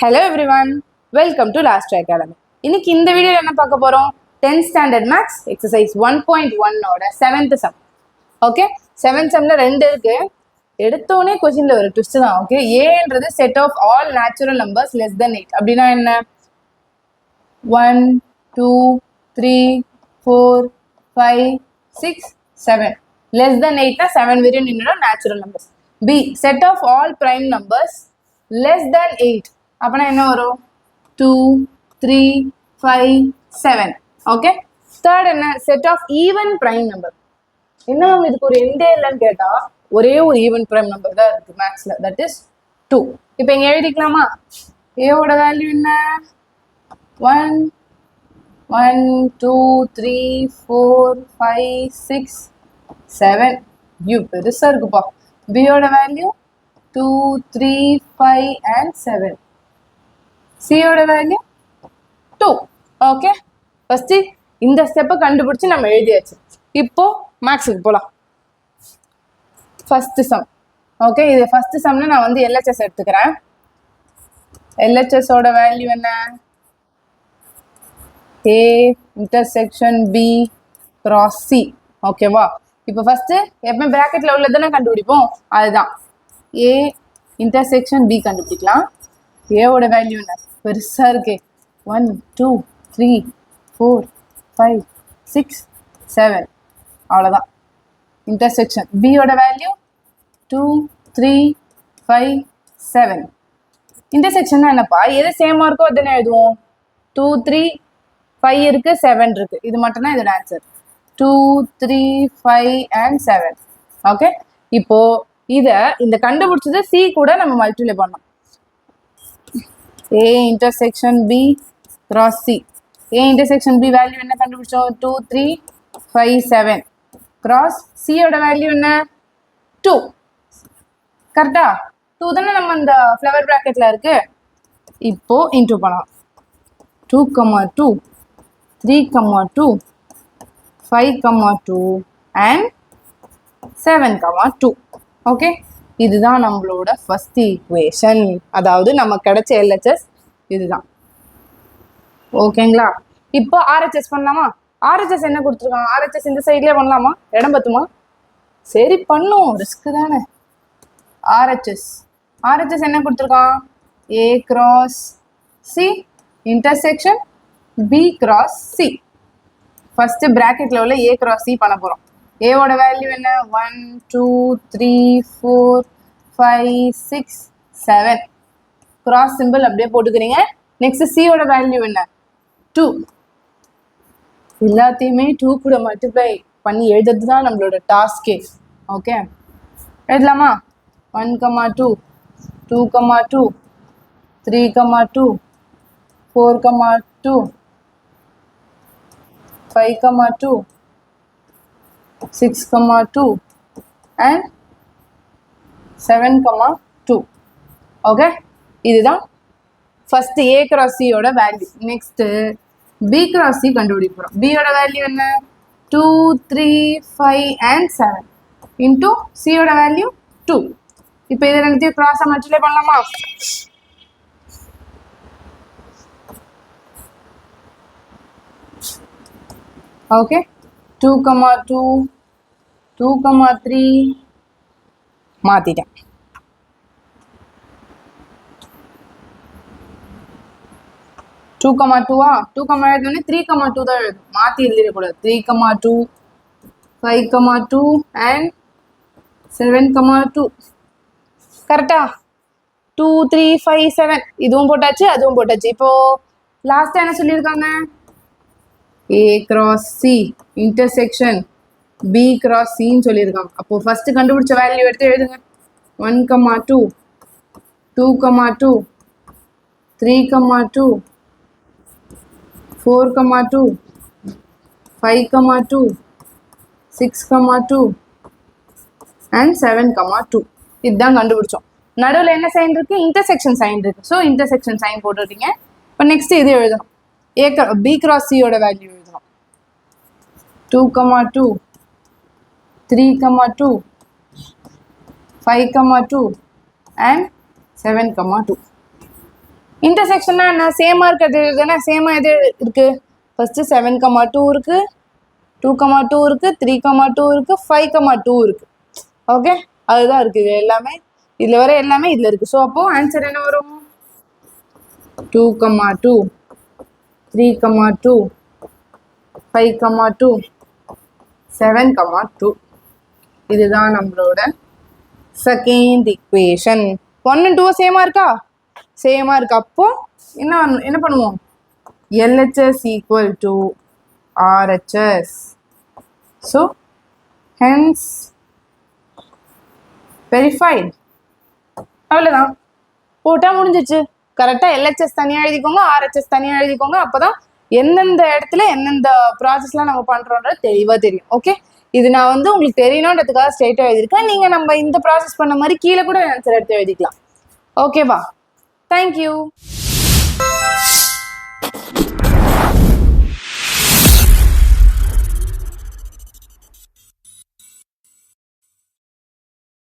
Hello everyone, welcome to Last Academy. இன்னைக்கு இந்த வீடியோல என்ன பார்க்க போறோம்? 10th standard maths exercise 1.1 ஓட 7th sum. ஓகே, 7th sumல ரெண்டு இருக்கு. எடுத்தோனே क्वेश्चनல ஒரு ட்விஸ்ட் தான். ஓகே, ஏன்றது set of all natural numbers less than 8. அப்படினா என்ன? 1 2 3 4 5 6 7 less than 8 னா 7 வரையும் நின்னுடும் natural numbers. B, set of all prime numbers less than 8. அப்பனா என்ன வரும்? 2 3 5 7. ஓகே, தேர்ட் என்ன? Set of even prime number. என்ன மேம் இதுக்கு ஒரு எண்டே இல்லைன்னு கேட்டா ஒரே ஒரு ஈவன் பிரைம் நம்பர் தான் இருக்கு மேக்ஸ்ல, தட் இஸ் 2. இப்போ இங்க எழுதிக்கலாமா? ஏவோட வேல்யூ என்ன? 1 1 2 3 4 5 6 7. யூ பெருசா இருக்குப்பா. பியோட வேல்யூ 2 3 5 and 7. சியோட வேல்யூ 2. ஓகே, ஃபர்ஸ்ட் இந்த ஸ்டெப்பை கண்டுபிடிச்சு நம்ம எழுதியாச்சு. இப்போ மேக்ஸுக்கு போகலாம். First sum. ஓகே, இது ஃபர்ஸ்ட் சம்ல நான் வந்து எல்ஹெச்எஸ் எடுத்துக்கிறேன். எல்ஹெச்எஸோட வேல்யூ என்ன? A intersection B cross C. ஓகேவா? இப்போ ஃபர்ஸ்ட் எப்பவுமே பிராக்கெட்ல உள்ளதுதானே கண்டுபிடிப்போம், அதுதான் ஏ இன்டர்செக்ஷன் பி கண்டுபிடிக்கலாம். ஏவோட வேல்யூ என்ன? பெருசா இருக்கே. 1 2 3 4 5 6 7. அவ்வளோதான் இன்டர்செக்ஷன். பியோட வேல்யூ 2 3 5 7. இன்டர்செக்ஷன் என்னப்பா? எது சேமா இருக்கோ அதுன்னு எழுதுவோம். 2 3 5 இருக்கு, 7 இருக்கு. இது மட்டும் தான் இதோட ஆன்சர். 2 3 5 and 7. ஓகே, இப்போ இதை இந்த கண்டுபிடிச்சது சி கூட நம்ம மல்டிப்ளை பண்ணோம். A intersection B cross C. A intersection B value என்ன கண்டுபிடிச்சோம்? 2 3 5 7. cross C ஓட வேல்யூ என்ன? 2. கரெக்டா? 2 தானே நம்ம இந்த ஃப்ளவர் பிராக்கெட்ல இருக்கு. இப்போ இன்டூ பண்ணலாம். 2 2 3 2 5 2 and 7 2. ஓகே, இதுதான் நம்மளோட ஃபர்ஸ்ட் ஈக்குவேஷன். அதாவது நம்ம கிடைச்ச எல்ஹெச்எஸ் இதுதான். ஓகேங்களா? இப்போ ஆர்ஹெச்எஸ் பண்ணலாமா? ஆர்ஹெச்எஸ் என்ன கொடுத்துருக்காங்க? ஆர்ஹெச்எஸ் இந்த சைட்லேயே பண்ணலாமா? இடம் பத்துமா? சரி பண்ணும், ரிஸ்க் தானே. ஆர்ஹெச்எஸ் ஆர்ஹெச்எஸ் என்ன கொடுத்துருக்கான்? A cross C intersection B cross C. First பிராக்கெட்ல உள்ள ஏ கிராஸ் சி பண்ண போறோம். ஏவோட வேல்யூ என்ன? 1 2 3 4 5 6 7. கிராஸ் சிம்பிள் அப்படியே போட்டுக்கிறீங்க. நெக்ஸ்ட் சியோட வேல்யூ என்ன? 2. எல்லாத்தையுமே 2 கூட மல்டிப்ளை பண்ணி எழுதுறது தான் நம்மளோட டாஸ்கே. ஓகே, எழுதலாமா? 1 2 2 2 3 2 4 2 5 2 6 2 and 7 2. ஓகே, இதுதான் ஃபர்ஸ்ட் ஏ கிராஸ் சியோட value. Next B cross C கண்டுபிடிக்கிறோம். பியோட வேல்யூ என்ன? 2 3 5 and 7 இன்டூ சியோட வேல்யூ 2. இப்போ இதை ரெண்டுத்தையும் கிராஸாக மல்டிப்ளை பண்ணலாமா? ஓகே, 2 2 2 3 மாத்திட்டேன். 2 2 2 எழுதணும்னே 3 2 தான் எழுதும். மாத்தி எழுதிடக்கூடாது. 3 2 5 2 and 7 2. கரெக்டா? 2 3 5 7 இதுவும் போட்டாச்சு, அதுவும் போட்டாச்சு. இப்போ லாஸ்டா என்ன சொல்லியிருக்காங்க? A cross C intersection B cross சின்னு சொல்லியிருக்காங்க. அப்போ ஃபர்ஸ்ட் கண்டுபிடிச்ச வேல்யூ எடுத்து எழுதுங்க. 1 2 2 2 3 2 4 2 5 2 6 2 and 7 2. இதுதான் கண்டுபிடிச்சோம். நடுவில் என்ன சைன் இருக்கு? இன்டர்செக்ஷன் சைன் இருக்கு. ஸோ இன்டர்செக்ஷன் சைன் போட்டுட்டீங்க. இப்போ நெக்ஸ்ட் இது எழுதணும். பி கிராஸ் சியோட வேல்யூ எழுதணும். 2 2 3 2 5 2 and 7 2. இன்டர்செக்ஷன்னா என்ன? சேமாக இருக்கிறது தானே. சேமாக எது இருக்குது? ஃபஸ்ட்டு 7,2 இருக்குது, 2,2 இருக்குது, 3,2 இருக்குது, 5,2 இருக்குது. ஓகே, அதுதான் இருக்குது இது எல்லாமே. இதில் வர எல்லாமே இதில் இருக்குது. ஸோ அப்போது ஆன்சர் என்ன வரும்? 2,2, 3,2, 5,2, 7,2. இதுதான் நம்மளோட செகண்ட் இக்குவேஷன். 1 and 2 சேமாக இருக்கா? சேமாக இருக்கு. அப்போ என்ன பண்ணுவோம்? LHS equal to RHS. So hence verified. அவ்வளோதான், போட்டால் முடிஞ்சிச்சு. கரெக்டாக LHS தனியாக எழுதிக்கோங்க, RHS தனியாக எழுதிக்கோங்க. அப்போ தான் எந்தெந்த இடத்துல எந்தெந்த ப்ராசஸ்லாம் நம்ம பண்ணுறோன்றது தெளிவாக தெரியும். ஓகே, இது நான் உங்களுக்கு தெரியணுன்றதுக்காக ஸ்ட்ரெயிட்டாக எழுதியிருக்கேன். நீங்கள் நம்ம இந்த ப்ராசஸ் பண்ண மாதிரி கீழே கூட ஆன்சர் எடுத்து எழுதிக்கலாம். ஓகேவா? தேங்க்யூ.